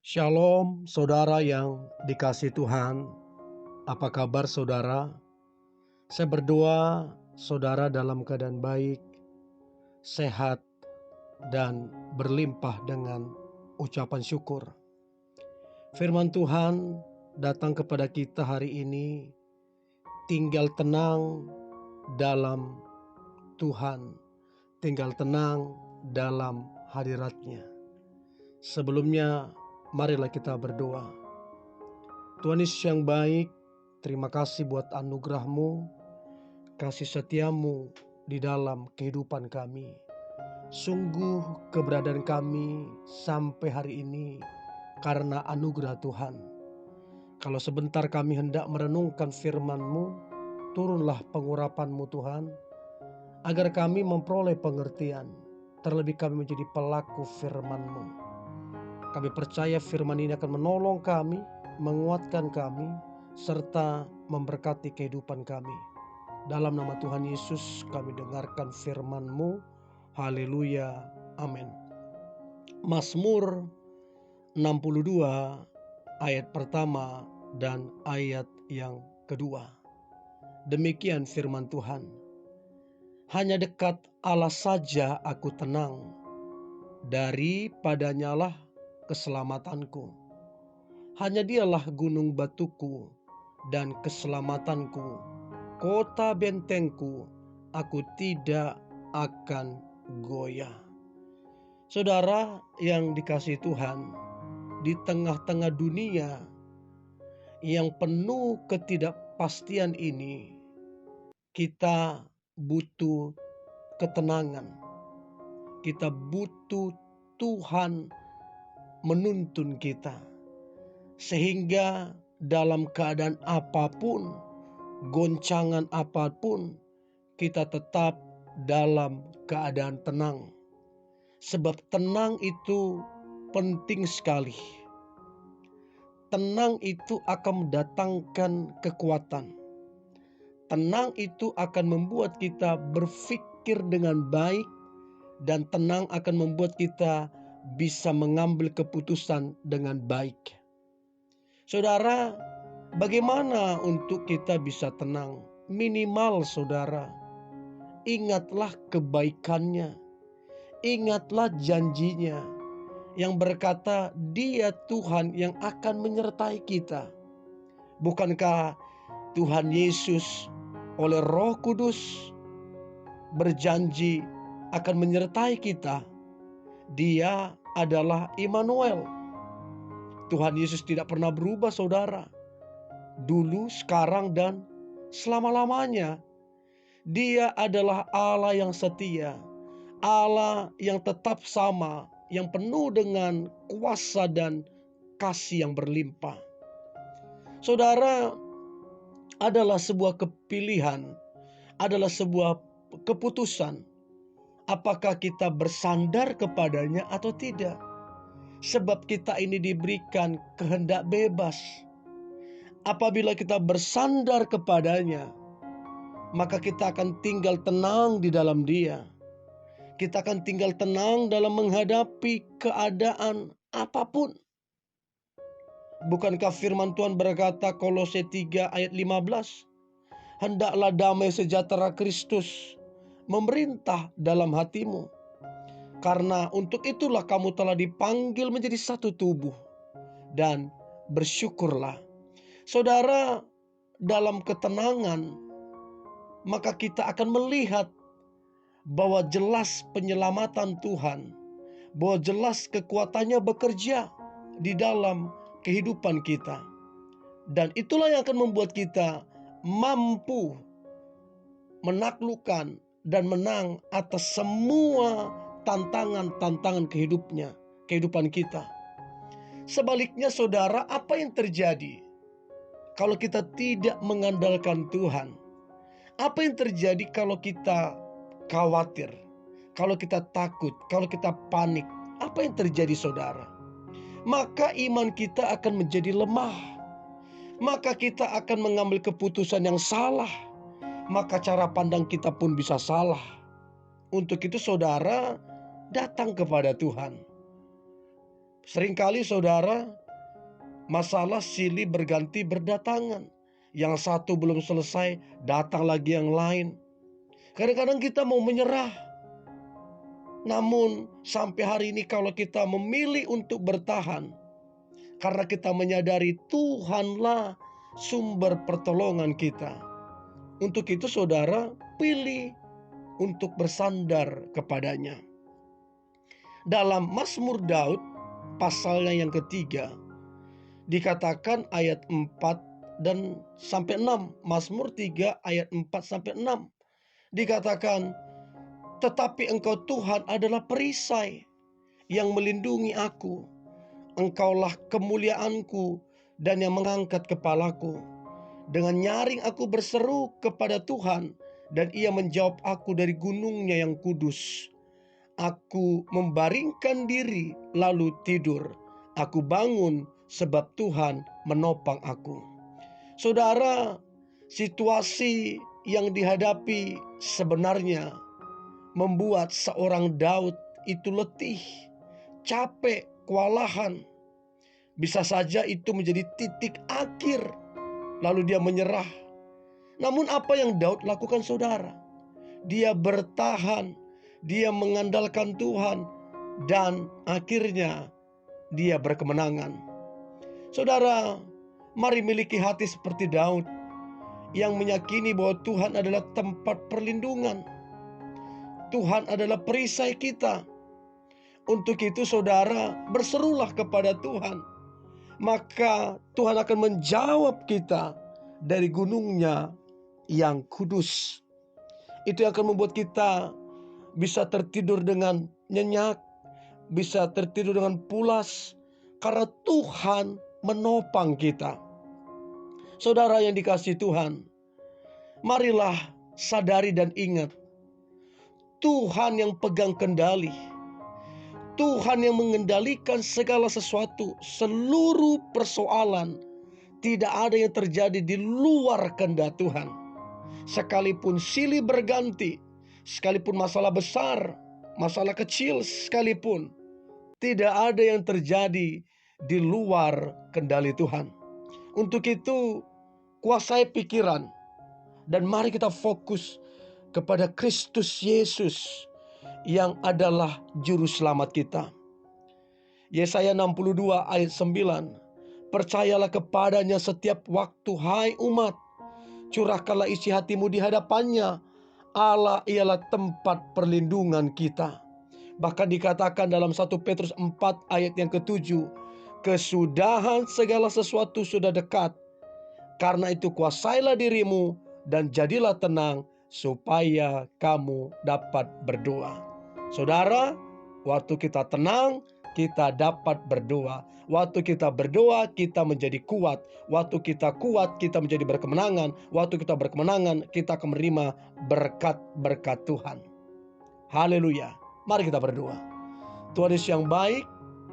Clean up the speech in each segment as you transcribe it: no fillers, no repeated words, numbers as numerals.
Shalom, saudara yang dikasihi Tuhan. Apa kabar, saudara? Saya berdoa saudara dalam keadaan baik, sehat, dan berlimpah dengan ucapan syukur. Firman Tuhan datang kepada kita hari ini. Tinggal tenang dalam Tuhan, tinggal tenang dalam hadirat-Nya. Sebelumnya, marilah kita berdoa. Tuhan Yesus yang baik, terima kasih buat anugerah-Mu, kasih setia-Mu di dalam kehidupan kami. Sungguh keberadaan kami sampai hari ini karena anugerah Tuhan. Kalau sebentar kami hendak merenungkan firman-Mu, turunlah pengurapan-Mu Tuhan, agar kami memperoleh pengertian, terlebih kami menjadi pelaku firman-Mu. Kami percaya firman ini akan menolong kami, menguatkan kami, serta memberkati kehidupan kami. Dalam nama Tuhan Yesus kami dengarkan firman-Mu. Haleluya. Amin. Mazmur 62 ayat pertama dan ayat yang kedua. Demikian firman Tuhan. Hanya dekat Allah saja aku tenang, daripadanya lah keselamatanku. Hanya Dialah gunung batuku dan keselamatanku, kota bentengku, aku tidak akan goyah. Saudara yang dikasihi Tuhan, di tengah-tengah dunia yang penuh ketidakpastian ini, kita butuh ketenangan. Kita butuh Tuhan menuntun kita, sehingga dalam keadaan apapun, goncangan apapun, kita tetap dalam keadaan tenang. Sebab tenang itu penting sekali. Tenang itu akan mendatangkan kekuatan. Tenang itu akan membuat kita berpikir dengan baik, dan tenang akan membuat kita bisa mengambil keputusan dengan baik. Saudara, bagaimana untuk kita bisa tenang? Minimal saudara, ingatlah kebaikannya, ingatlah janjinya yang berkata Dia Tuhan yang akan menyertai kita. Bukankah Tuhan Yesus oleh Roh Kudus berjanji akan menyertai kita? Dia adalah Immanuel. Tuhan Yesus tidak pernah berubah saudara. Dulu, sekarang, dan selama-lamanya. Dia adalah Allah yang setia. Allah yang tetap sama. Yang penuh dengan kuasa dan kasih yang berlimpah. Saudara, adalah sebuah kepilihan. Adalah sebuah keputusan. Apakah kita bersandar kepadanya atau tidak? Sebab kita ini diberikan kehendak bebas. Apabila kita bersandar kepadanya, maka kita akan tinggal tenang di dalam Dia. Kita akan tinggal tenang dalam menghadapi keadaan apapun. Bukankah firman Tuhan berkata Kolose 3 ayat 15, hendaklah damai sejahtera Kristus memerintah dalam hatimu, karena untuk itulah kamu telah dipanggil menjadi satu tubuh, dan bersyukurlah. Saudara, dalam ketenangan, maka kita akan melihat bahwa jelas penyelamatan Tuhan, bahwa jelas kekuatannya bekerja di dalam kehidupan kita. Dan itulah yang akan membuat kita mampu menaklukkan dan menang atas semua tantangan-tantangan kehidupan kita. Sebaliknya saudara, apa yang terjadi kalau kita tidak mengandalkan Tuhan? Apa yang terjadi kalau kita khawatir, kalau kita takut, kalau kita panik? Apa yang terjadi saudara? Maka iman kita akan menjadi lemah. Maka kita akan mengambil keputusan yang salah. Maka cara pandang kita pun bisa salah. Untuk itu saudara, datang kepada Tuhan. Seringkali saudara, masalah silih berganti berdatangan. Yang satu belum selesai, datang lagi yang lain. Kadang-kadang kita mau menyerah. Namun sampai hari ini kalau kita memilih untuk bertahan, karena kita menyadari Tuhanlah sumber pertolongan kita. Untuk itu saudara, pilih untuk bersandar kepadanya. Dalam Mazmur Daud pasalnya yang ketiga, dikatakan ayat 4 dan sampai 6. Mazmur 3 ayat 4 sampai 6. Dikatakan, tetapi Engkau Tuhan adalah perisai yang melindungi aku. Engkaulah kemuliaanku dan yang mengangkat kepalaku. Dengan nyaring aku berseru kepada Tuhan, dan Ia menjawab aku dari gunungnya yang kudus. Aku membaringkan diri lalu tidur. Aku bangun sebab Tuhan menopang aku. Saudara, situasi yang dihadapi sebenarnya membuat seorang Daud itu letih, capek, kewalahan. Bisa saja itu menjadi titik akhir, lalu dia menyerah. Namun apa yang Daud lakukan saudara? Dia bertahan, dia mengandalkan Tuhan, dan akhirnya dia berkemenangan. Saudara, mari miliki hati seperti Daud yang meyakini bahwa Tuhan adalah tempat perlindungan. Tuhan adalah perisai kita. Untuk itu saudara, berserulah kepada Tuhan. Maka Tuhan akan menjawab kita dari gunungnya yang kudus. Itu akan membuat kita bisa tertidur dengan nyenyak, bisa tertidur dengan pulas, karena Tuhan menopang kita. Saudara yang dikasihi Tuhan, marilah sadari dan ingat, Tuhan yang pegang kendali, Tuhan yang mengendalikan segala sesuatu. Seluruh persoalan, tidak ada yang terjadi di luar kehendak Tuhan. Sekalipun silih berganti, sekalipun masalah besar, masalah kecil sekalipun, tidak ada yang terjadi di luar kendali Tuhan. Untuk itu, kuasai pikiran, dan mari kita fokus kepada Kristus Yesus yang adalah juru selamat kita. Yesaya 62 ayat 9. Percayalah kepadanya setiap waktu, hai umat. Curahkanlah isi hatimu di hadapannya. Allah ialah tempat perlindungan kita. Bahkan dikatakan dalam 1 Petrus 4 ayat yang ke-7. Kesudahan segala sesuatu sudah dekat. Karena itu kuasailah dirimu dan jadilah tenang, supaya kamu dapat berdoa. Saudara, waktu kita tenang, kita dapat berdoa. Waktu kita berdoa, kita menjadi kuat. Waktu kita kuat, kita menjadi berkemenangan. Waktu kita berkemenangan, kita akan menerima berkat-berkat Tuhan. Haleluya. Mari kita berdoa. Tuhan Yesus yang baik,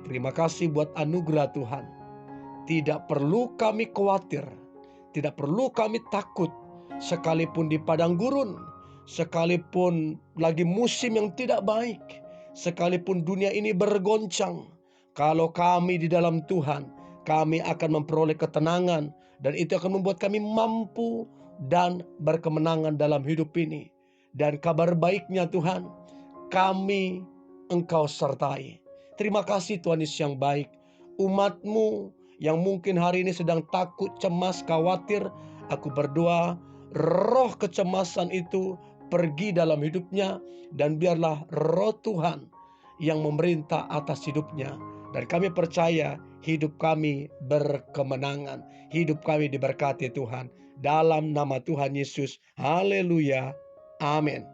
terima kasih buat anugerah Tuhan. Tidak perlu kami khawatir, tidak perlu kami takut. Sekalipun di padang gurun, sekalipun lagi musim yang tidak baik, sekalipun dunia ini bergoncang, kalau kami di dalam Tuhan, kami akan memperoleh ketenangan, dan itu akan membuat kami mampu dan berkemenangan dalam hidup ini. Dan kabar baiknya Tuhan, kami Engkau sertai. Terima kasih Tuhan Yesus yang baik. Umat-Mu yang mungkin hari ini sedang takut, cemas, khawatir, aku berdoa, roh kecemasan itu pergi dalam hidupnya, dan biarlah roh Tuhan yang memerintah atas hidupnya. Dan kami percaya hidup kami berkemenangan, hidup kami diberkati Tuhan. Dalam nama Tuhan Yesus, haleluya, amin.